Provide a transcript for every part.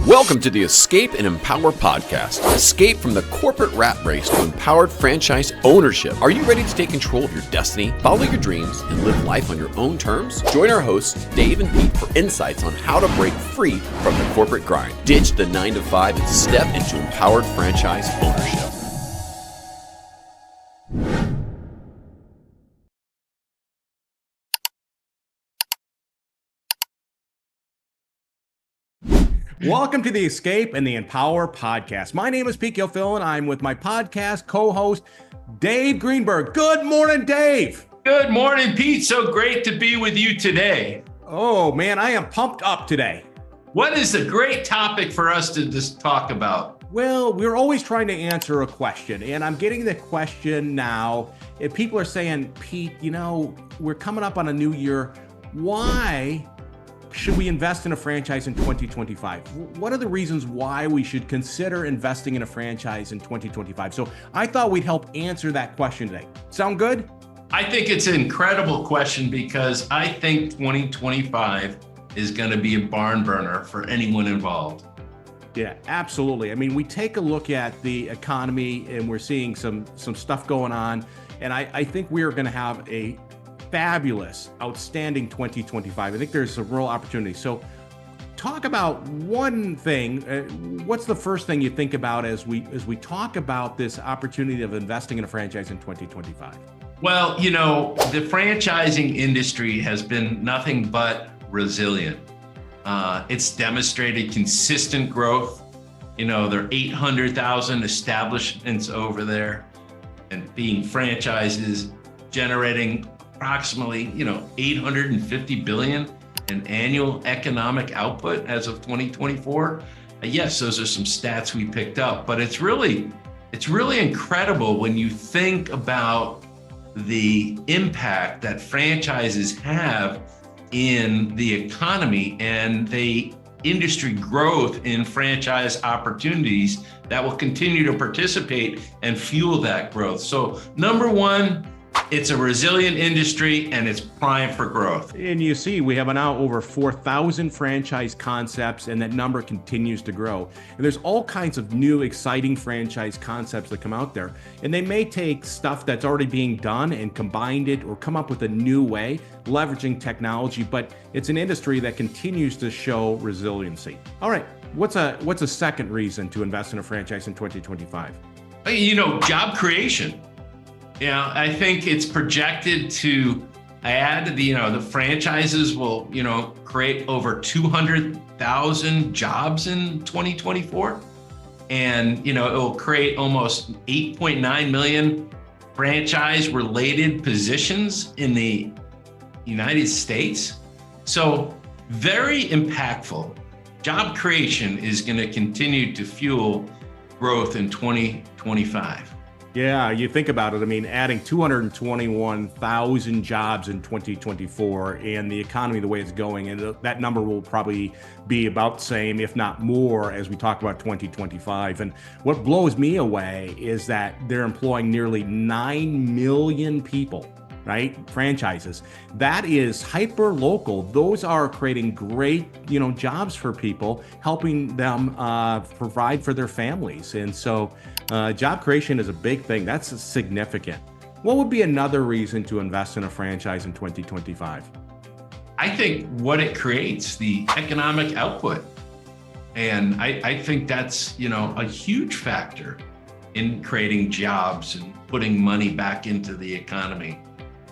Welcome to the Escape and Empower podcast. Escape from the corporate rat race to empowered franchise ownership. Are you ready to take control of your destiny, follow your dreams, and live life on your own terms? Join our hosts, Dave and Pete, for insights on how to break free from the corporate grind, ditch the 9-to-5, and step into empowered franchise ownership. Welcome to the Escape and the Empower podcast. My name is Pete Gilfillan. I'm with my podcast co-host, Dave Greenberg. Good morning, Dave. Good morning, Pete. So great to be with you today. Oh, man, I am pumped up today. What is a great topic for us to just talk about? Well, we're always trying to answer a question, and I'm getting the question now. If people are saying, Pete, we're coming up on a new year. Why should we invest in a franchise in 2025? What are the reasons why we should consider investing in a franchise in 2025? So I thought we'd help answer that question today. Sound good? I think it's an incredible question because I think 2025 is going to be a barn burner for anyone involved. Yeah, absolutely. I mean, we take a look at the economy and we're seeing some stuff going on. And I think we are going to have a fabulous, outstanding 2025. I think there's a real opportunity. So talk about one thing. What's the first thing you think about as we talk about this opportunity of investing in a franchise in 2025? Well, the franchising industry has been nothing but resilient. It's demonstrated consistent growth. There are 800,000 establishments over there and being franchises generating approximately, 850 billion in annual economic output as of 2024. Yes, those are some stats we picked up, but it's really incredible when you think about the impact that franchises have in the economy and the industry growth in franchise opportunities that will continue to participate and fuel that growth. So number one, it's a resilient industry and it's primed for growth. And you see, we have now over 4,000 franchise concepts, and that number continues to grow. And there's all kinds of new, exciting franchise concepts that come out there. And they may take stuff that's already being done and combine it or come up with a new way, leveraging technology, but it's an industry that continues to show resiliency. All right, what's a second reason to invest in a franchise in 2025? Job creation. Yeah, I think it's projected to add, the franchises will, create over 200,000 jobs in 2024. And, it will create almost 8.9 million franchise-related positions in the United States. So very impactful. Job creation is going to continue to fuel growth in 2025. Yeah, you think about it. I mean, adding 221,000 jobs in 2024 and the economy the way it's going, and that number will probably be about the same, if not more, as we talk about 2025. And what blows me away is that they're employing nearly 9 million people, right? Franchises. That is hyper local. Those are creating great, jobs for people, helping them provide for their families. And so job creation is a big thing. That's significant. What would be another reason to invest in a franchise in 2025? I think what it creates, the economic output. And I think that's, a huge factor in creating jobs and putting money back into the economy.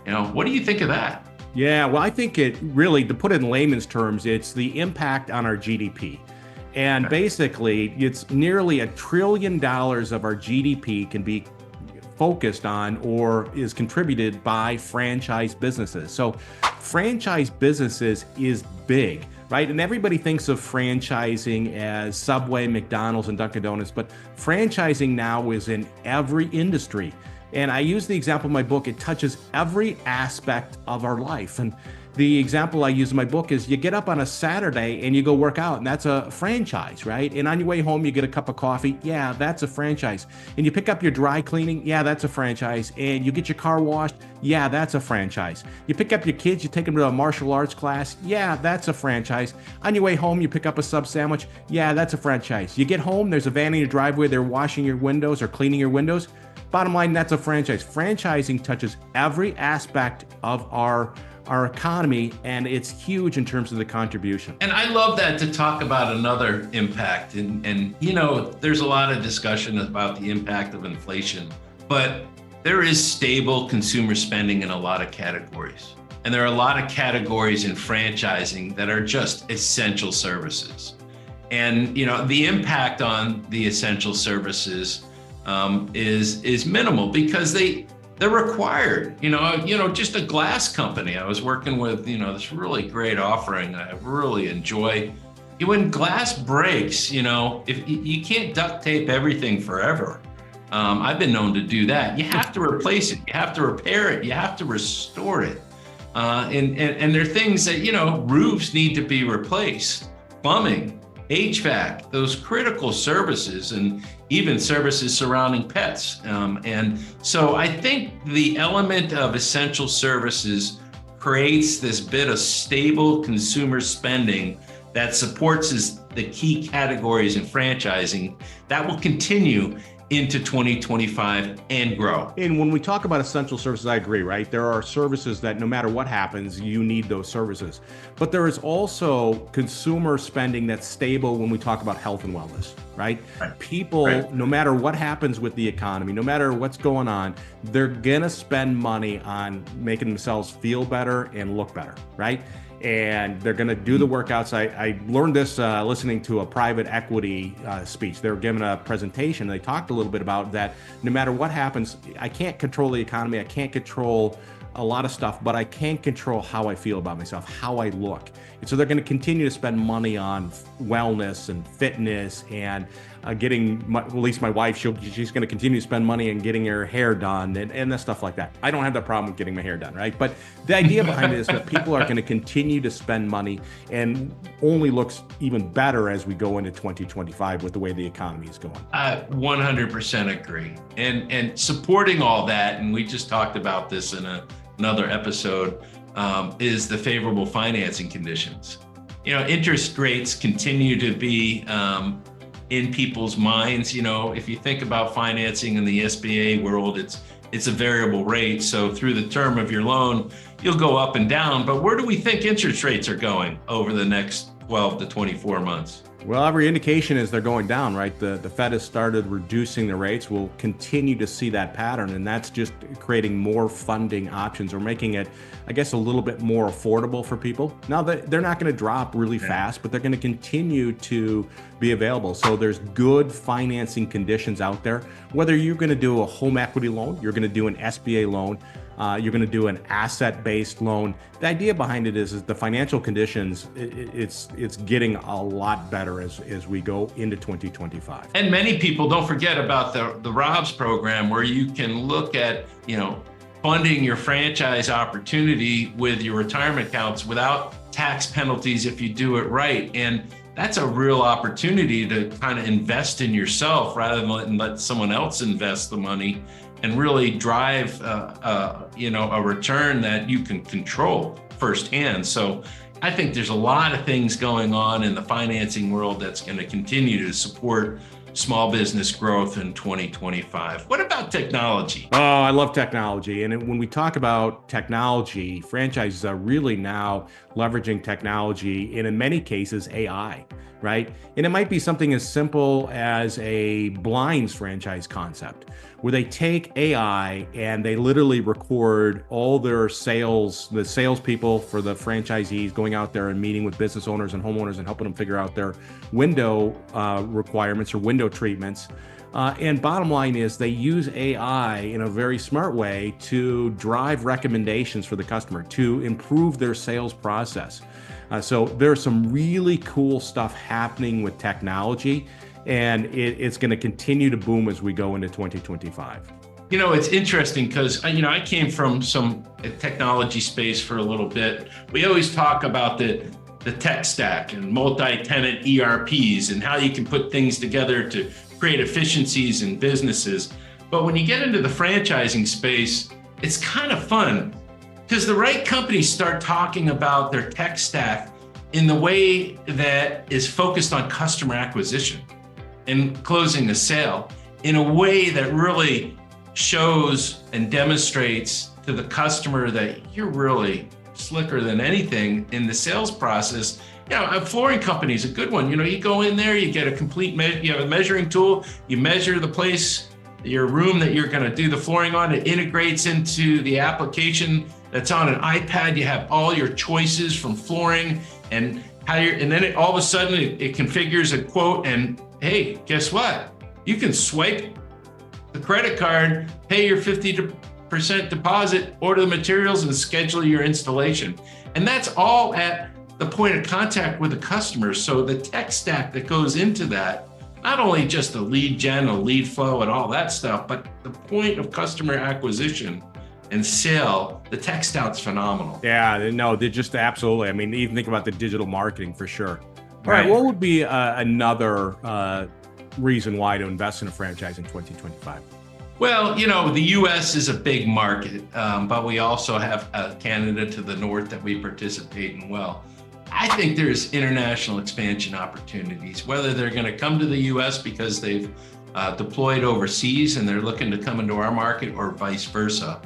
What do you think of that? Yeah, well, I think it really, to put it in layman's terms, it's the impact on our GDP. And basically, it's nearly $1 trillion of our GDP can be focused on or is contributed by franchise businesses. So franchise businesses is big, right? And everybody thinks of franchising as Subway, McDonald's, and Dunkin' Donuts, but franchising now is in every industry. And I use the example in my book, it touches every aspect of our life. And the example I use in my book is you get up on a Saturday and you go work out, and that's a franchise, right? And on your way home, you get a cup of coffee. Yeah, that's a franchise. And you pick up your dry cleaning. Yeah, that's a franchise. And you get your car washed. Yeah, that's a franchise. You pick up your kids, you take them to a martial arts class. Yeah, that's a franchise. On your way home, you pick up a sub sandwich. Yeah, that's a franchise. You get home, there's a van in your driveway, they're washing your windows or cleaning your windows. Bottom line, that's a franchise. Franchising touches every aspect of our economy, and it's huge in terms of the contribution. And I love that to talk about another impact. And there's a lot of discussion about the impact of inflation, but there is stable consumer spending in a lot of categories. And there are a lot of categories in franchising that are just essential services. And the impact on the essential services is minimal because they're required. Just a glass company. I was working with this really great offering I really enjoy. When glass breaks, if you can't duct tape everything forever. I've been known to do that. You have to replace it. You have to repair it. You have to restore it. And there are things that roofs need to be replaced. Plumbing, HVAC, those critical services, and even services surrounding pets. And so I think the element of essential services creates this bit of stable consumer spending that supports the key categories in franchising that will continue into 2025 and grow. And when we talk about essential services, I agree, right? There are services that no matter what happens, you need those services. But there is also consumer spending that's stable when we talk about health and wellness, right? People, no matter what happens with the economy, no matter what's going on, they're gonna spend money on making themselves feel better and look better, right? And they're going to do the workouts. I learned this listening to a private equity speech. They were giving a presentation. They talked a little bit about that. No matter what happens, I can't control the economy. I can't control a lot of stuff, but I can control how I feel about myself, how I look. And so they're going to continue to spend money on wellness and fitness and at least my wife, she's going to continue to spend money on getting her hair done and that stuff like that. I don't have that problem with getting my hair done, right? But the idea behind it is that people are going to continue to spend money and only looks even better as we go into 2025 with the way the economy is going. I 100% agree. And supporting all that, and we just talked about this in another episode, is the favorable financing conditions. Interest rates continue to be in people's minds. If you think about financing in the SBA world, it's a variable rate. So through the term of your loan, you'll go up and down. But where do we think interest rates are going over the next 12 to 24 months? Well, every indication is they're going down, right? The Fed has started reducing the rates. We'll continue to see that pattern, and that's just creating more funding options or making it, I guess, a little bit more affordable for people. Now, they're not going to drop really fast, but they're going to continue to be available. So there's good financing conditions out there. Whether you're going to do a home equity loan, you're going to do an SBA loan, you're going to do an asset-based loan. The idea behind it is the financial conditions, it's getting a lot better as we go into 2025. And many people don't forget about the ROBS program, where you can look at, funding your franchise opportunity with your retirement accounts without tax penalties if you do it right. And that's a real opportunity to kind of invest in yourself rather than let someone else invest the money and really drive a return that you can control firsthand. So I think there's a lot of things going on in the financing world that's going to continue to support small business growth in 2025. What about technology? Oh, I love technology. And when we talk about technology, franchises are really now leveraging technology and in many cases AI, right? And it might be something as simple as a blinds franchise concept, where they take AI and they literally record all their sales, the salespeople for the franchisees going out there and meeting with business owners and homeowners and helping them figure out their window requirements or window treatments. And bottom line is they use AI in a very smart way to drive recommendations for the customer to improve their sales process. So there's some really cool stuff happening with technology, and it's going to continue to boom as we go into 2025. It's interesting because, I came from some technology space for a little bit. We always talk about the tech stack and multi-tenant ERPs and how you can put things together to create efficiencies in businesses. But when you get into the franchising space, it's kind of fun because the right companies start talking about their tech stack in the way that is focused on customer acquisition and closing a sale in a way that really shows and demonstrates to the customer that you're really slicker than anything in the sales process. A flooring company is a good one. You go in there, you get a complete, you have a measuring tool, you measure the place, your room that you're going to do the flooring on. It integrates into the application that's on an iPad. You have all your choices from flooring and then all of a sudden it configures a quote. And hey, guess what? You can swipe the credit card, pay your 50% deposit, order the materials, and schedule your installation. And that's all at the point of contact with the customer. So the tech stack that goes into that, not only just the lead gen, a lead flow and all that stuff, but the point of customer acquisition and sale, the tech stack's phenomenal. Yeah, no, they're just absolutely. I mean, even think about the digital marketing for sure. All Right. right, what would be another reason why to invest in a franchise in 2025? Well, the U.S. is a big market, but we also have Canada to the north that we participate in well. I think there's international expansion opportunities, whether they're going to come to the U.S. because they've deployed overseas and they're looking to come into our market or vice versa.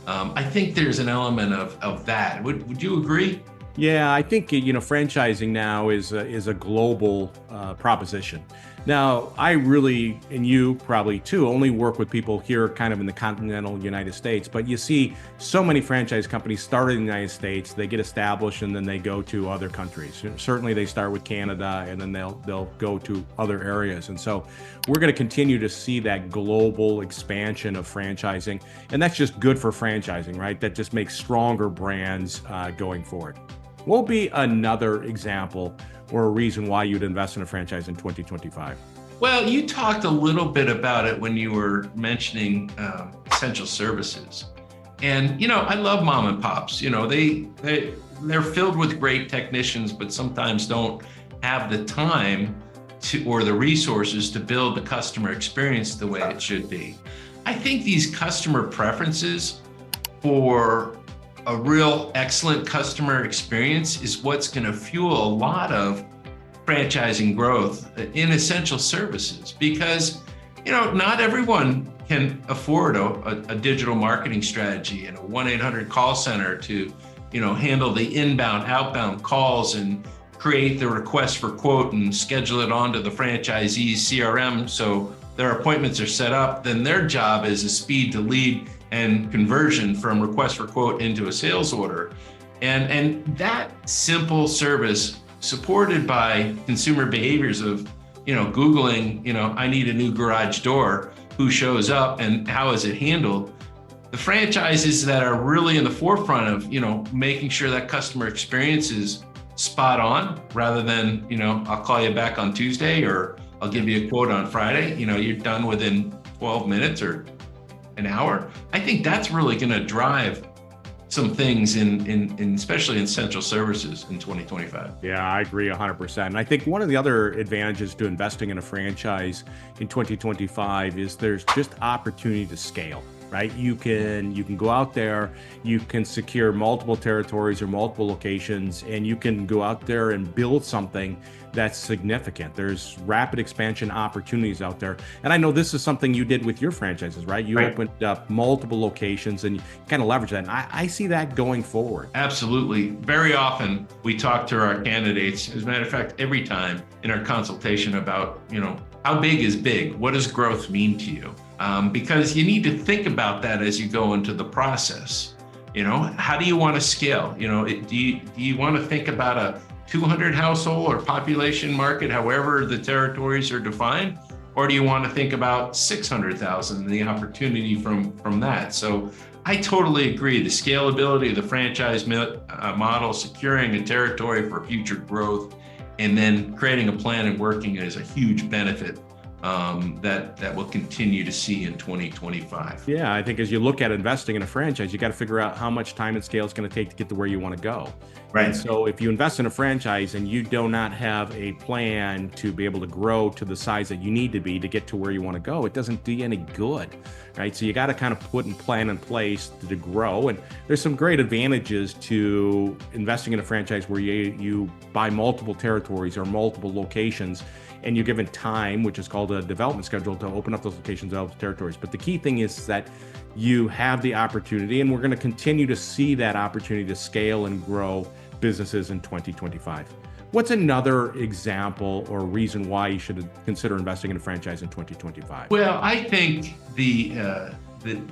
I think there's an element of that. Would you agree? Yeah, I think franchising now is a global proposition. Now, I really, and you probably too, only work with people here kind of in the continental United States, but you see so many franchise companies started in the United States, they get established and then they go to other countries. Certainly they start with Canada and then they'll go to other areas. And so we're going to continue to see that global expansion of franchising. And that's just good for franchising, right? That just makes stronger brands going forward. What will be another example or a reason why you'd invest in a franchise in 2025? Well, you talked a little bit about it when you were mentioning essential services. And, I love mom and pops. They're filled with great technicians, but sometimes don't have the time or the resources to build the customer experience the way it should be. I think these customer preferences for a real excellent customer experience is what's going to fuel a lot of franchising growth in essential services because, not everyone can afford a digital marketing strategy and a 1-800 call center to, handle the inbound, outbound calls and create the request for quote and schedule it onto the franchisee's CRM so their appointments are set up. Then their job is a speed to lead and conversion from request for quote into a sales order. And that simple service supported by consumer behaviors of, Googling, I need a new garage door, who shows up and how is it handled? The franchises that are really in the forefront of, making sure that customer experience is spot on rather than, I'll call you back on Tuesday or I'll give you a quote on Friday, you're done within 12 minutes or an hour. I think that's really going to drive some things in especially in essential services in 2025. Yeah, I agree 100%. And I think one of the other advantages to investing in a franchise in 2025 is there's just opportunity to scale, right? You can go out there, you can secure multiple territories or multiple locations, and you can go out there and build something that's significant. There's rapid expansion opportunities out there. And I know this is something you did with your franchises, right? You opened up multiple locations and you kind of leverage that. And I see that going forward. Absolutely. Very often we talk to our candidates, as a matter of fact, every time in our consultation about, how big is big? What does growth mean to you? Because you need to think about that as you go into the process. How do you want to scale? Do you want to think about a 200 household or population market, however the territories are defined? Or do you want to think about 600,000 and the opportunity from that? So I totally agree. The scalability of the franchise model, securing a territory for future growth, and then creating a plan and working is a huge benefit that we'll continue to see in 2025. Yeah, I think as you look at investing in a franchise, you got to figure out how much time and scale it's going to take to get to where you want to go. Right. And so if you invest in a franchise and you do not have a plan to be able to grow to the size that you need to be to get to where you want to go, it doesn't do you any good, right? So you got to kind of put a plan in place to grow. And there's some great advantages to investing in a franchise where you buy multiple territories or multiple locations, and you're given time, which is called a development schedule, to open up those locations, develop those territories. But the key thing is that you have the opportunity, and we're going to continue to see that opportunity to scale and grow businesses in 2025. What's another example or reason why you should consider investing in a franchise in 2025? Well, I think the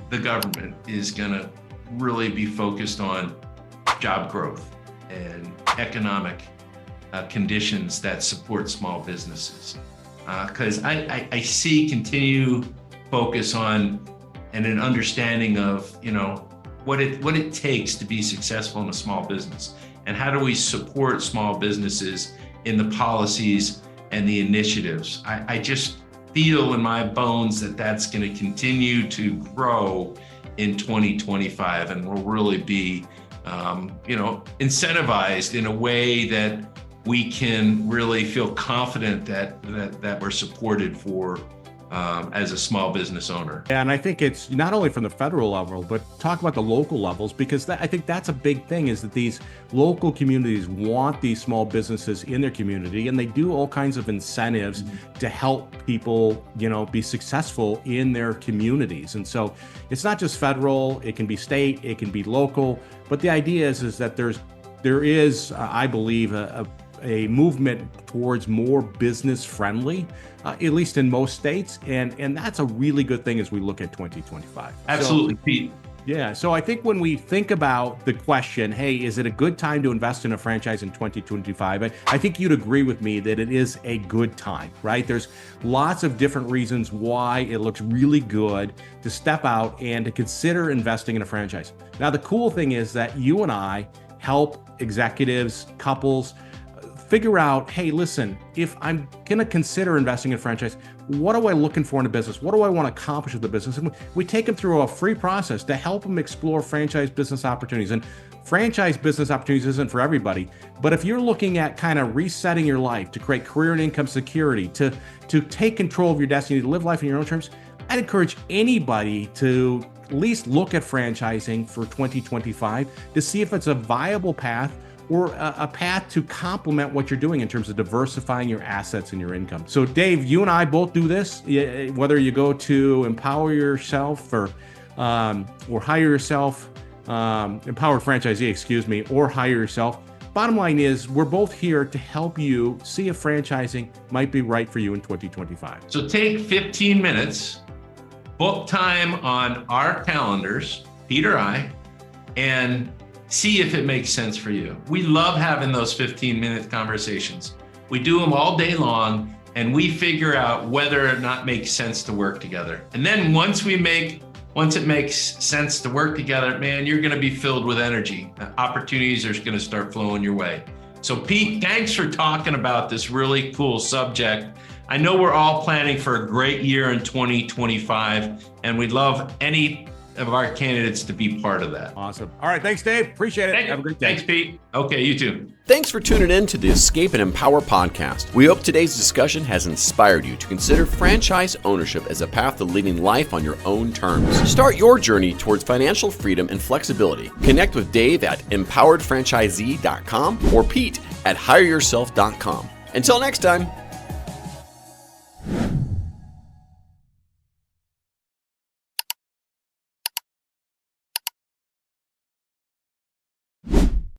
government is going to really be focused on job growth and economic conditions that support small businesses, because I see continued focus on and an understanding of what it takes to be successful in a small business, and how do we support small businesses in the policies and the initiatives. I just feel in my bones that that's going to continue to grow in 2025, and will really be incentivized in a way that we can really feel confident that we're supported for as a small business owner. And I think it's not only from the federal level, but talk about the local levels, because I think that's a big thing, is that these local communities want these small businesses in their community, and they do all kinds of incentives to help people, be successful in their communities. And so it's not just federal, it can be state, it can be local, but the idea is that there is, I believe, a movement towards more business friendly, at least in most states. And that's a really good thing as we look at 2025. Absolutely, Pete. Yeah. So I think when we think about the question, hey, is it a good time to invest in a franchise in 2025? I think you'd agree with me that it is a good time, right? There's lots of different reasons why it looks really good to step out and to consider investing in a franchise. Now, the cool thing is that you and I help executives, couples, figure out, hey, listen, if I'm going to consider investing in a franchise, what am I looking for in a business? What do I want to accomplish with the business? And we take them through a free process to help them explore franchise business opportunities. And franchise business opportunities isn't for everybody, but if you're looking at kind of resetting your life to create career and income security, to take control of your destiny, to live life in your own terms, I'd encourage anybody to at least look at franchising for 2025 to see if it's a viable path, or a path to complement what you're doing in terms of diversifying your assets and your income. So Dave, you and I both do this, whether you go to empower yourself or hire yourself, empowered franchisee, or hire yourself. Bottom line is, we're both here to help you see if franchising might be right for you in 2025. So take 15 minutes, book time on our calendars, Pete or I, and see if it makes sense for you. We love having those 15-minute conversations. We do them all day long, and we figure out whether or not makes sense to work together. And then once it makes sense to work together, man, you're gonna be filled with energy. Opportunities are gonna start flowing your way. So Pete, thanks for talking about this really cool subject. I know we're all planning for a great year in 2025, and we'd love any of our candidates to be part of that. Awesome. All right. Thanks, Dave. Appreciate it. Have a great day. Thanks, Pete. Okay, you too. Thanks for tuning in to the Escape and Empower podcast. We hope today's discussion has inspired you to consider franchise ownership as a path to living life on your own terms. Start your journey towards financial freedom and flexibility. Connect with Dave at empoweredfranchisee.com or Pete at hireyourself.com. Until next time.